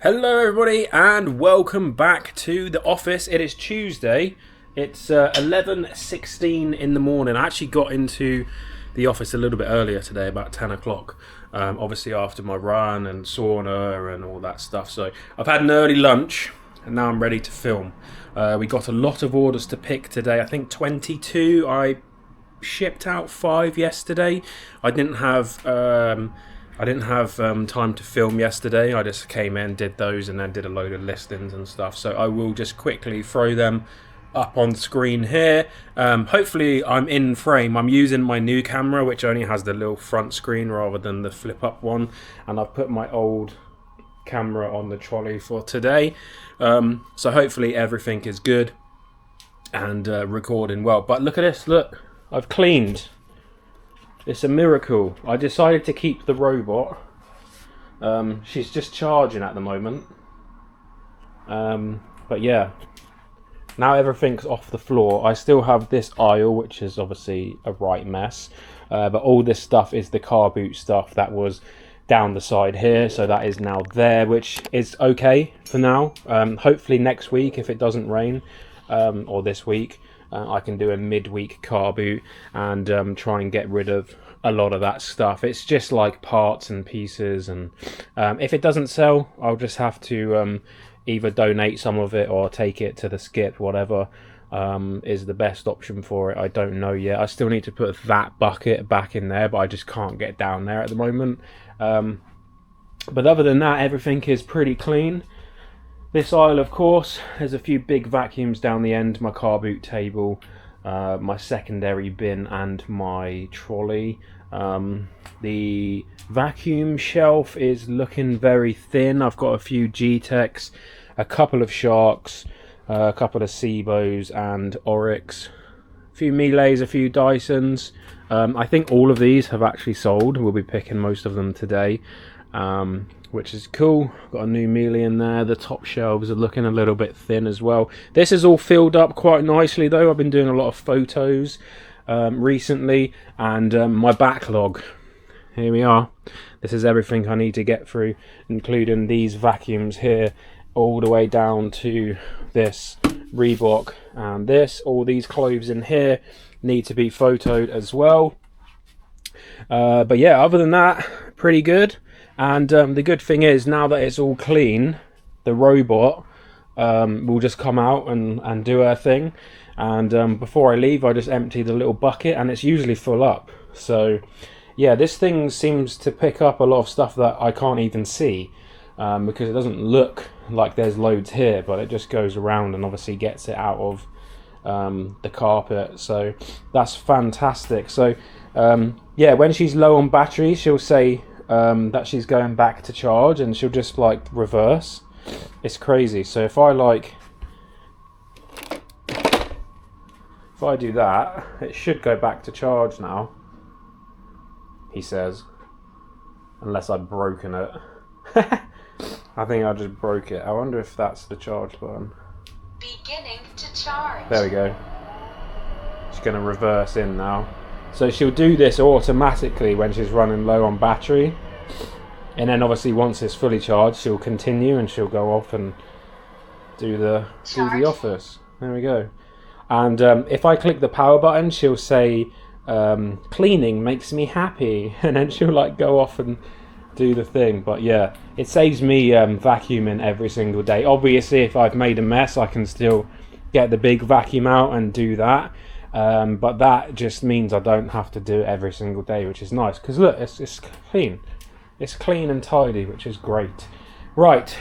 Hello everybody and welcome back to the office. It is Tuesday. It's 11:16 in the morning. I actually got into the office a little bit earlier today, about 10 o'clock. Obviously after my run and sauna and all that stuff. So I've had an early lunch and now I'm ready to film. We got a lot of orders to pick today. I think 22. I shipped out 5 yesterday. I didn't have time to film yesterday. I just came in, did those, and then did a load of listings and stuff. So I will just quickly throw them up on screen here. Hopefully I'm in frame. I'm using my new camera, which only has the little front screen rather than the flip up one. And I've put my old camera on the trolley for today. So hopefully everything is good and recording well. But look at this, look, I've cleaned. It's a miracle. I decided to keep the robot. She's just charging at the moment. But yeah, now everything's off the floor. I still have this aisle, which is obviously a right mess. But all this stuff is the car boot stuff that was down the side here. So that is now there, which is okay for now. Hopefully next week, if it doesn't rain, or this week, I can do a midweek car boot and try and get rid of a lot of that stuff. It's just like parts and pieces, and if it doesn't sell, I'll just have to either donate some of it or take it to the skip. Whatever is the best option for it, I don't know yet. I still need to put that bucket back in there, but I just can't get down there at the moment. But other than that, everything is pretty clean. This aisle, of course, there's a few big vacuums down the end, my car boot table, my secondary bin and my trolley. The vacuum shelf is looking very thin. I've got a few G-Techs, a couple of Sharks, a couple of Sebos and Oryx, a few Miele's, a few Dysons. I think all of these have actually sold. We'll be picking most of them today. Which is cool. Got a new Miele in there. The top shelves are looking a little bit thin as well. This is all filled up quite nicely though. I've been doing a lot of photos recently, and my backlog, here we are. This is everything I need to get through, including these vacuums here all the way down to this Reebok and this. All these clothes in here need to be photoed as well. But yeah, other than that, pretty good. And the good thing is, now that it's all clean, the robot will just come out and do her thing. And before I leave, I just empty the little bucket, and it's usually full up. So yeah, this thing seems to pick up a lot of stuff that I can't even see, because it doesn't look like there's loads here, but it just goes around and obviously gets it out of the carpet. So that's fantastic. So yeah, when she's low on battery, she'll say that she's going back to charge, and she'll just like reverse. It's crazy. So if I do that, it should go back to charge now, he says, unless I've broken it. I think I just broke it. I wonder if that's the charge button. Beginning to charge. There we go. She's going to reverse in now. So she'll do this automatically when she's running low on battery, and then obviously once it's fully charged, she'll continue and she'll go off and do the office. There we go. And if I click the power button, she'll say cleaning makes me happy, and then she'll like go off and do the thing. But yeah, it saves me vacuuming every single day. Obviously, if I've made a mess, I can still get the big vacuum out and do that. But that just means I don't have to do it every single day, which is nice, because look, it's clean. It's clean and tidy, which is great. Right,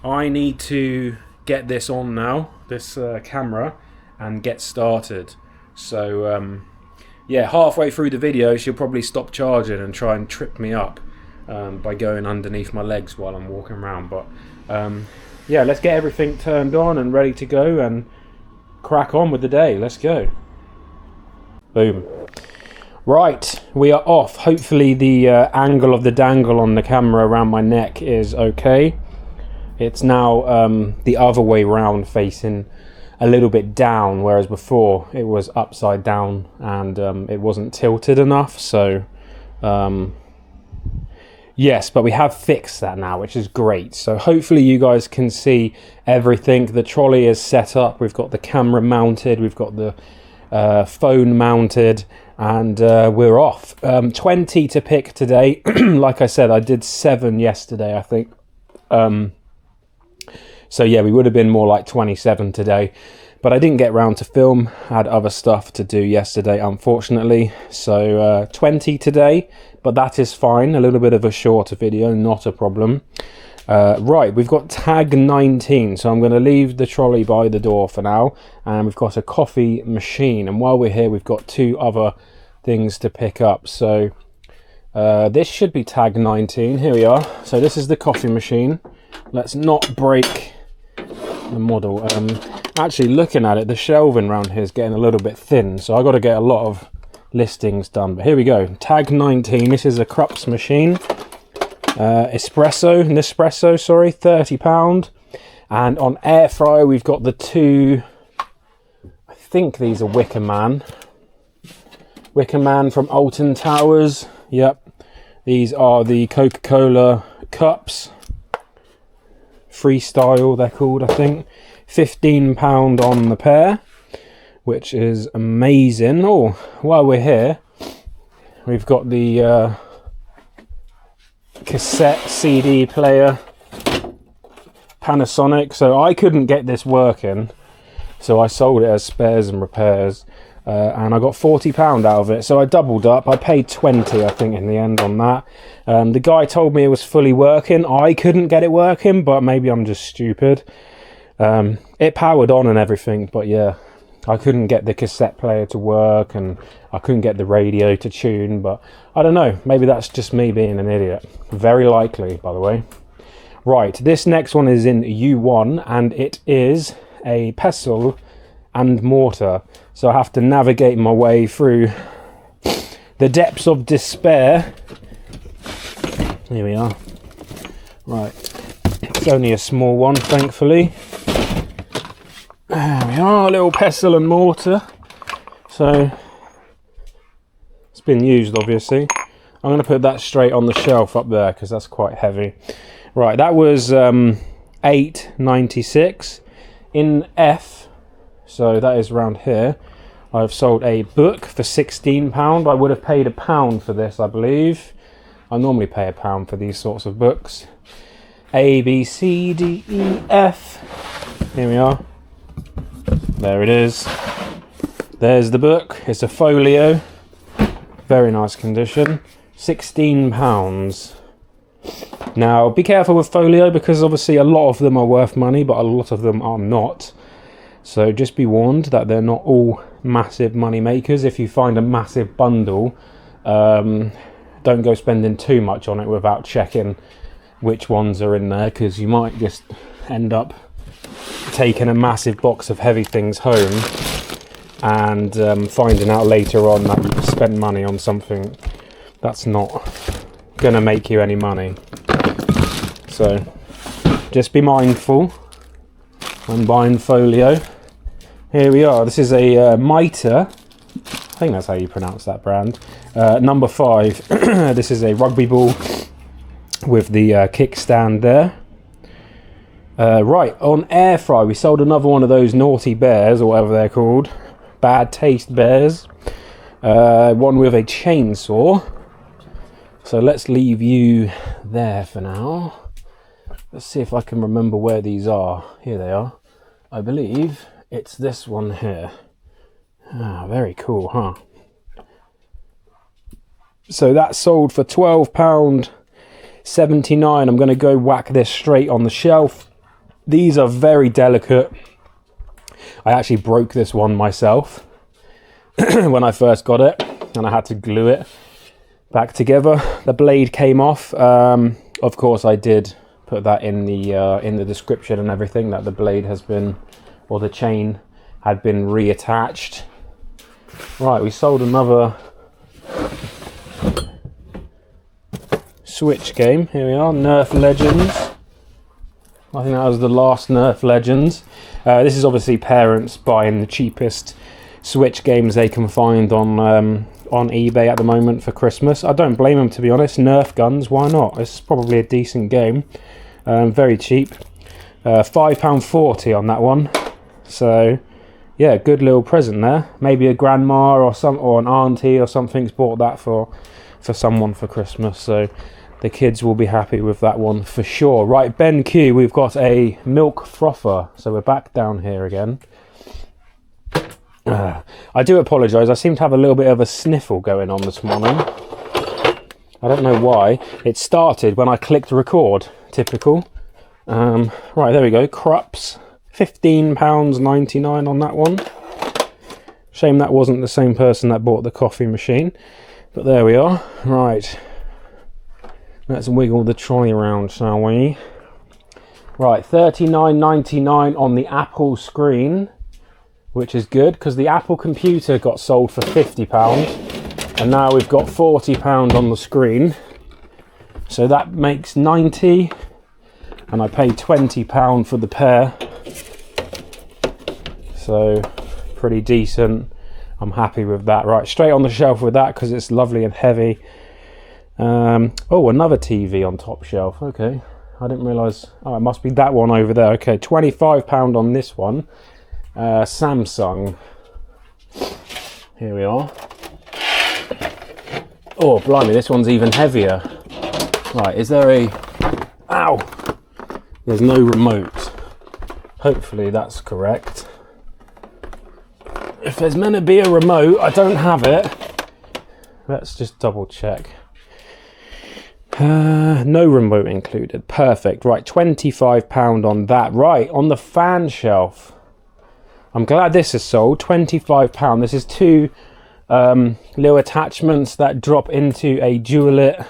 I need to get this on now, this camera, and get started. So yeah, halfway through the video she'll probably stop charging and try and trip me up by going underneath my legs while I'm walking around. But yeah, let's get everything turned on and ready to go and crack on with the day. Let's go. Boom. Right, we are off. Hopefully the angle of the dangle on the camera around my neck is okay. It's now the other way round, facing a little bit down, whereas before it was upside down and it wasn't tilted enough. So Yes, but we have fixed that now, which is great. So hopefully you guys can see everything. The trolley is set up. We've got the camera mounted. We've got the phone mounted. And we're off. 20 to pick today. Like I said, I did 7 yesterday, I think. So yeah, we would have been more like 27 today. But I didn't get round to film. I had other stuff to do yesterday, unfortunately. So 20 today, but that is fine. A little bit of a shorter video, not a problem. Right, we've got tag 19, so I'm going to leave the trolley by the door for now. And we've got a coffee machine. And while we're here, we've got 2 other things to pick up. So this should be tag 19. Here we are. So this is the coffee machine. Let's not break the model. Actually, looking at it, the shelving around here is getting a little bit thin, so I got to get a lot of listings done. But here we go, tag 19. This is a Crupps machine, Nespresso, sorry, £30. And on air fryer, we've got the 2. I think these are Wicker Man from Alton Towers. Yep, these are the Coca-Cola cups. Freestyle, they're called, I think. £15 on the pair, which is amazing. Oh, while we're here, we've got the cassette CD player, Panasonic. So I couldn't get this working, so I sold it as spares and repairs, and I got £40 out of it. So I doubled up. I paid 20, I think, in the end on that. The guy told me it was fully working. I couldn't get it working, but maybe I'm just stupid. It powered on and everything, but yeah, I couldn't get the cassette player to work, and I couldn't get the radio to tune. But I don't know, maybe that's just me being an idiot. Very likely, by the way. Right, this next one is in U1, and it is a pestle and mortar. So I have to navigate my way through the depths of despair. Here we are. Right, it's only a small one, thankfully. There we are, a little pestle and mortar. So it's been used, obviously. I'm going to put that straight on the shelf up there because that's quite heavy. Right, that was £8.96 in F. So that is around here. I've sold a book for £16. I would have paid £1 for this, I believe. I normally pay £1 for these sorts of books. A, B, C, D, E, F. Here we are. There it is. There's the book. It's a folio. Very nice condition. £16. Now, be careful with folio because obviously a lot of them are worth money, but a lot of them are not. So just be warned that they're not all massive money makers. If you find a massive bundle, don't go spending too much on it without checking which ones are in there, because you might just end up taking a massive box of heavy things home and finding out later on that you've spent money on something that's not going to make you any money. So just be mindful when buying folio. Here we are. This is a Mitre. I think that's how you pronounce that brand. Number 5. This is a rugby ball with the kickstand there. Right, on air fry, we sold another one of those naughty bears, or whatever they're called. Bad taste bears. One with a chainsaw. So let's leave you there for now. Let's see if I can remember where these are. Here they are. I believe it's this one here. Ah, very cool, huh? So that sold for £12.79. I'm going to go whack this straight on the shelf. These are very delicate. I actually broke this one myself when I first got it, and I had to glue it back together. The blade came off. Of course, I did put that in the description and everything, that the blade has been, or the chain had been reattached. Right, we sold another Switch game. Here we are, Nerf Legends. I think that was the last Nerf Legends. This is obviously parents buying the cheapest Switch games they can find on eBay at the moment for Christmas. I don't blame them, to be honest. Nerf guns, why not? It's probably a decent game. Very cheap. £5.40 on that one. So yeah, good little present there. Maybe a grandma or an auntie or something's bought that for someone for Christmas. So the kids will be happy with that one for sure. Right, Ben Q, we've got a milk frother. So we're back down here again. I do apologise. I seem to have a little bit of a sniffle going on this morning. I don't know why. It started when I clicked record. Typical. Right, there we go. Krups. £15.99 on that one. Shame that wasn't the same person that bought the coffee machine. But there we are. Right. Let's wiggle the trolley around, shall we? Right, £39.99 on the Apple screen, which is good because the Apple computer got sold for £50 and now we've got £40 on the screen. So that makes 90, and I paid £20 for the pair. So pretty decent. I'm happy with that. Right, straight on the shelf with that because it's lovely and heavy. Oh, another TV on top shelf. Okay, I didn't realise. Oh, it must be that one over there. Okay, £25 on this one. Samsung. Here we are. Oh, blimey, this one's even heavier. Right, is there a... Ow! There's no remote. Hopefully that's correct. If there's meant to be a remote, I don't have it. Let's just double check. No remote included. Perfect. Right, £25 on that. Right, on the fan shelf. I'm glad this is sold. £25. This is two little attachments that drop into a Dualit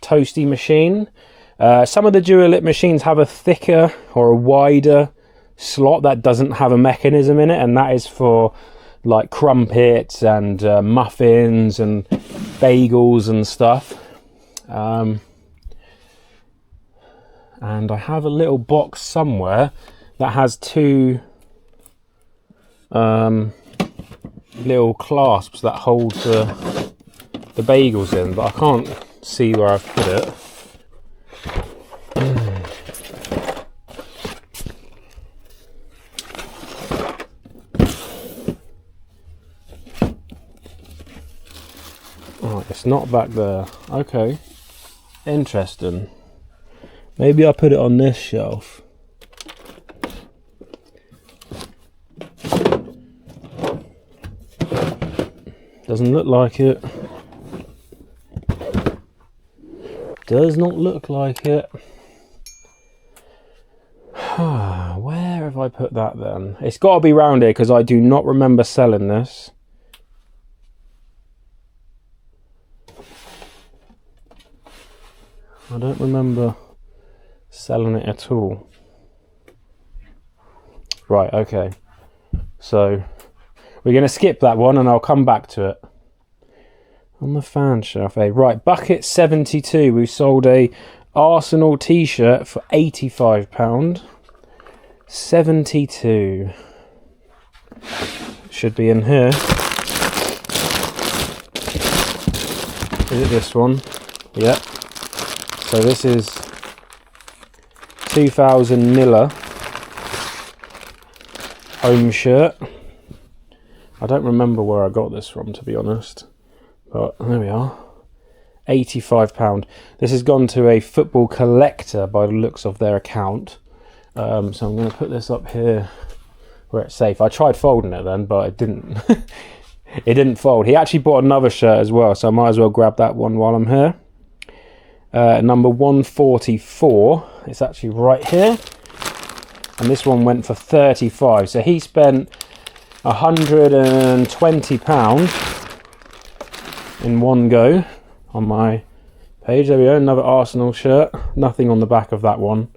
toasty machine. Some of the Dualit machines have a thicker or a wider slot that doesn't have a mechanism in it, and that is for like crumpets and muffins and bagels and stuff. And I have a little box somewhere that has two little clasps that hold the bagels in, but I can't see where I've put it. Oh, it's not back there. Okay, interesting. Maybe I'll put it on this shelf. Doesn't look like it. Does not look like it. Where have I put that then? It's got to be round here because I do not remember selling this. I don't remember selling it at all. Right, okay. So we're going to skip that one and I'll come back to it. On the fan shelf, eh? Right, Bucket 72. We sold a Arsenal t-shirt for £85. 72. Should be in here. Is it this one? Yep. So this is 2000 Miller home shirt. I don't remember where I got this from, to be honest. But there we are. £85. This has gone to a football collector by the looks of their account. So I'm going to put this up here where it's safe. I tried folding it then, but it didn't. It didn't fold. He actually bought another shirt as well, so I might as well grab that one while I'm here. Number 144. It's actually right here. And this one went for £35. So he spent £120 in one go on my page. There we go, another Arsenal shirt. Nothing on the back of that one.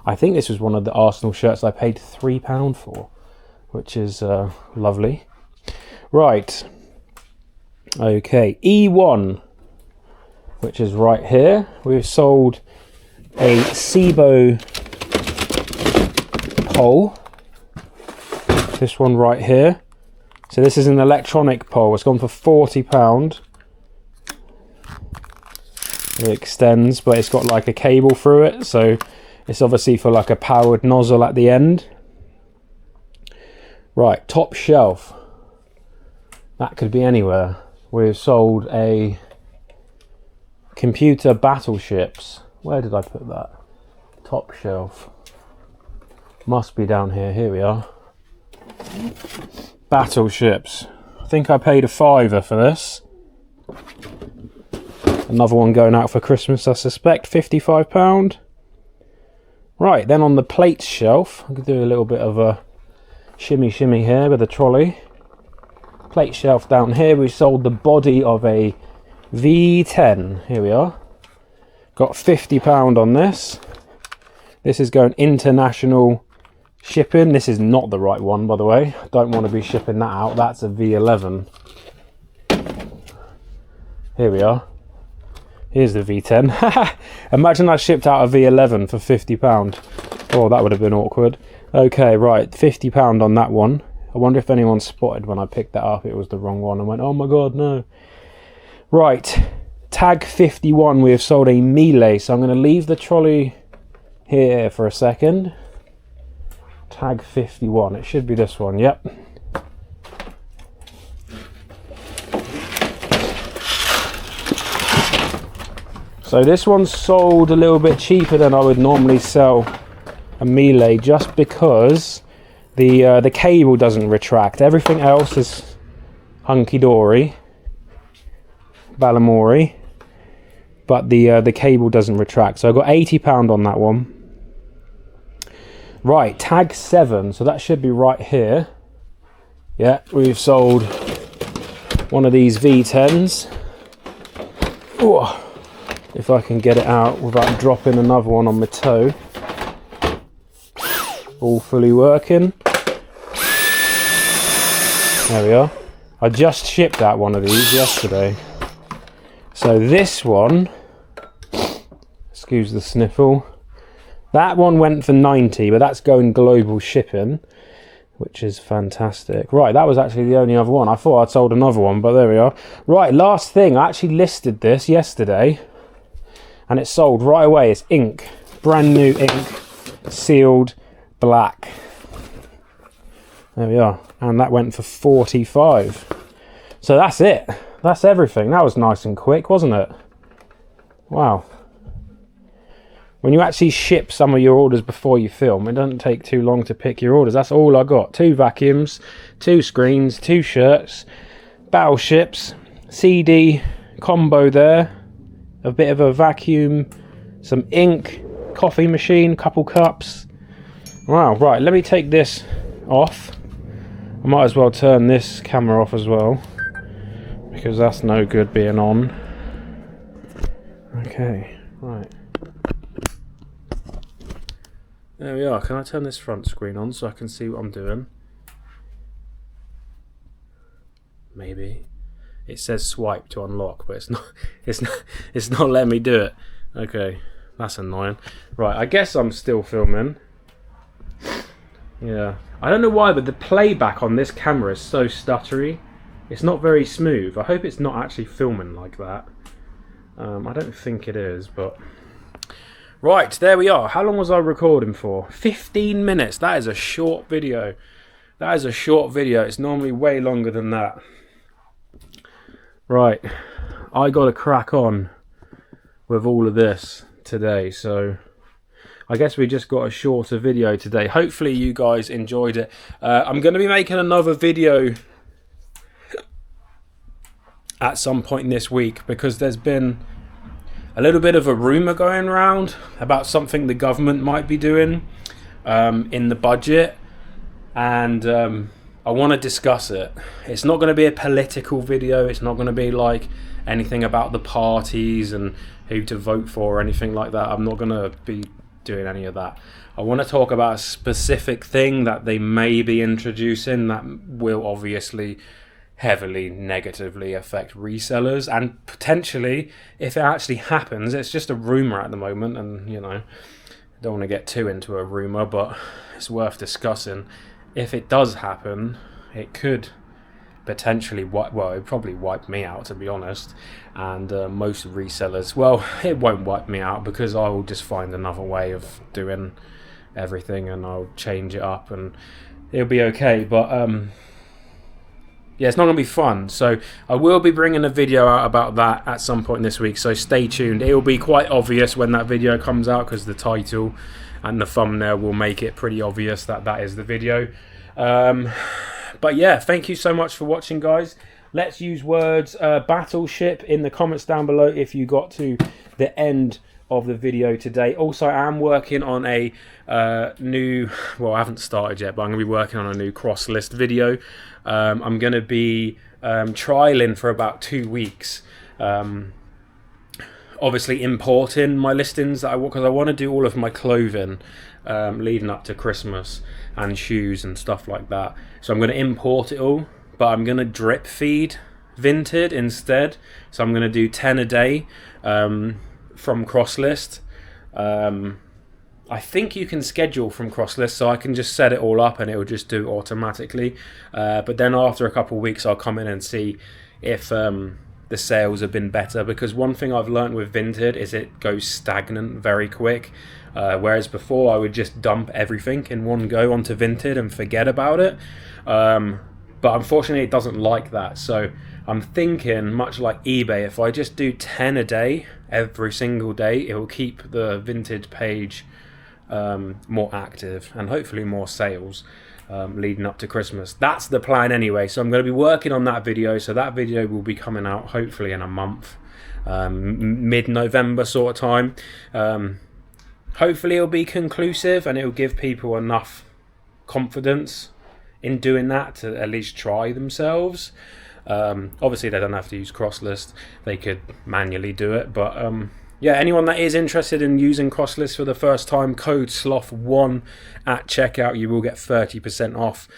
I think this was one of the Arsenal shirts I paid £3 for, which is lovely. Right, okay, E1, which is right here. We've sold a SIBO pole This one right here. So this is an electronic pole. It's gone for £40. It extends, but it's got like a cable through it, so it's obviously for like a powered nozzle at the end. Right, top shelf. That could be anywhere. We've sold a computer battleships. Where did I put that? Top shelf. Must be down here. Here we are. Battleships. I think I paid £5 for this. Another one going out for Christmas, I suspect. £55. Right, then on the plates shelf, I could do a little bit of a shimmy here with a trolley. Plate shelf down here, we sold the body of a V10. Here we are. Got £50 on this. This is going international shipping. This is not the right one, by the way. I don't want to be shipping that out. That's a V11. Here we are. Here's the V10. Imagine I shipped out a V11 for £50. Oh, that would have been awkward. Okay, right, £50 on that one. I wonder if anyone spotted when I picked that up it was the wrong one and went, oh my god, no. Right, tag 51, we have sold a Melee, so I'm going to leave the trolley here for a second. Tag 51, it should be this one, yep. So this one's sold a little bit cheaper than I would normally sell a Melee, just because the cable doesn't retract. Everything else is hunky-dory, Balamori, but the cable doesn't retract. So I got £80 on that one. Right, tag 7, so that should be right here. Yeah, we've sold one of these V10s. Ooh. If I can get it out without dropping another one on my toe. All fully working. There we are. I just shipped out one of these yesterday. So this one, excuse the sniffle, that one went for 90, but that's going global shipping, which is fantastic. Right, that was actually the only other one. I thought I'd sold another one, but there we are. Right, last thing, I actually listed this yesterday. And it's sold right away. It's ink, brand new ink, sealed black. There we are. And that went for 45. So that's it. That's everything. That was nice and quick, wasn't it? Wow. When you actually ship some of your orders before you film, it doesn't take too long to pick your orders. That's all I got. 2 vacuums, 2 screens, 2 shirts, battleships, CD combo there. A bit of a vacuum, some ink, coffee machine, couple cups. Wow, right, let me take this off. I might as well turn this camera off as well, because that's no good being on. Okay, right. There we are. Can I turn this front screen on so I can see what I'm doing? Maybe. It says swipe to unlock, but it's not letting me do it. Okay, that's annoying. Right, I guess I'm still filming. Yeah, I don't know why, but the playback on this camera is so stuttery. It's not very smooth. I hope it's not actually filming like that. I don't think it is, but right, there we are. How long was I recording for? 15 minutes. That is a short video. That is a short video. It's normally way longer than that. Right, I got to crack on with all of this today, so I guess we just got a shorter video today. Hopefully you guys enjoyed it. I'm going to be making another video at some point this week, because there's been a little bit of a rumour going around about something the government might be doing in the budget, and I want to discuss it. It's not going to be a political video. It's not going to be like anything about the parties and who to vote for or anything like that. I'm not going to be doing any of that. I want to talk about a specific thing that they may be introducing that will obviously heavily negatively affect resellers, and potentially, if it actually happens, it's just a rumour at the moment, and you know, don't want to get too into a rumour, but it's worth discussing. if it does happen, it could potentially wipe, well, it would probably wipe me out, to be honest, and most resellers. Well, it won't wipe me out because I will just find another way of doing everything, and I'll change it up and it'll be okay. But yeah, it's not going to be fun. So I will be bringing a video out about that at some point this week, so stay tuned. It will be quite obvious when that video comes out because the title and the thumbnail will make it pretty obvious that that is the video. But yeah, thank you so much for watching, guys. Let's use words battleship in the comments down below if you got to the end of the video today. Also, I am working on a new, well, I haven't started yet, but I'm going to be working on a new Crosslist video. I'm going to be trialing for about 2 weeks. Obviously importing my listings that because I want to do all of my clothing leading up to Christmas and shoes and stuff like that. So I'm going to import it all, but I'm going to drip feed Vinted instead. So I'm going to do 10 a day from Crosslist. I think you can schedule from Crosslist, so I can just set it all up and it will just do it automatically. But then after a couple of weeks, I'll come in and see if the sales have been better, because one thing I've learned with Vinted is it goes stagnant very quick. Whereas before I would just dump everything in one go onto Vinted and forget about it. But unfortunately it doesn't like that. So I'm thinking, much like eBay, if I just do 10 a day every single day, it will keep the Vinted page more active and hopefully more sales leading up to Christmas. That's the plan anyway. So I'm going to be working on that video. So that video will be coming out hopefully in a month, mid-November sort of time. Hopefully it'll be conclusive and it'll give people enough confidence in doing that to at least try themselves. Obviously they don't have to use Crosslist, they could manually do it, but yeah, anyone that is interested in using Crosslist for the first time, code SLOTH1 at checkout, you will get 30% off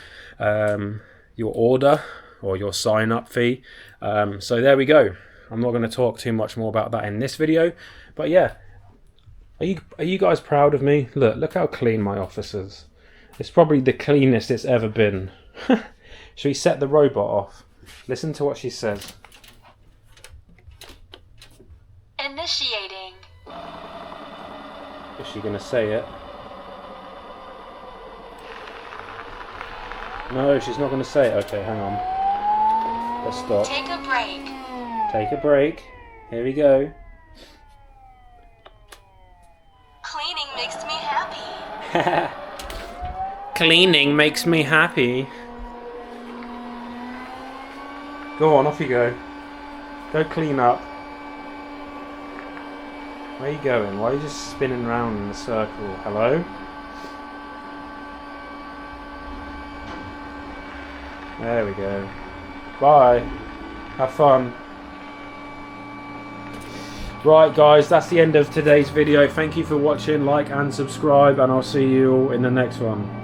your order or your sign up fee. So there we go. I'm not going to talk too much more about that in this video, but yeah, are you guys proud of me? Look how clean my office is. It's probably the cleanest it's ever been. Should we set the robot off? Listen to what she says. Initiating. Is she going to say it? No, she's not going to say it. Okay, hang on. Let's stop. Take a break. Take a break. Here we go. Cleaning makes me happy. Cleaning makes me happy. Go on, off you go. Go clean up. Where are you going? Why are you just spinning around in a circle? Hello? There we go. Bye. Have fun. Right guys, that's the end of today's video. Thank you for watching, like and subscribe, and I'll see you all in the next one.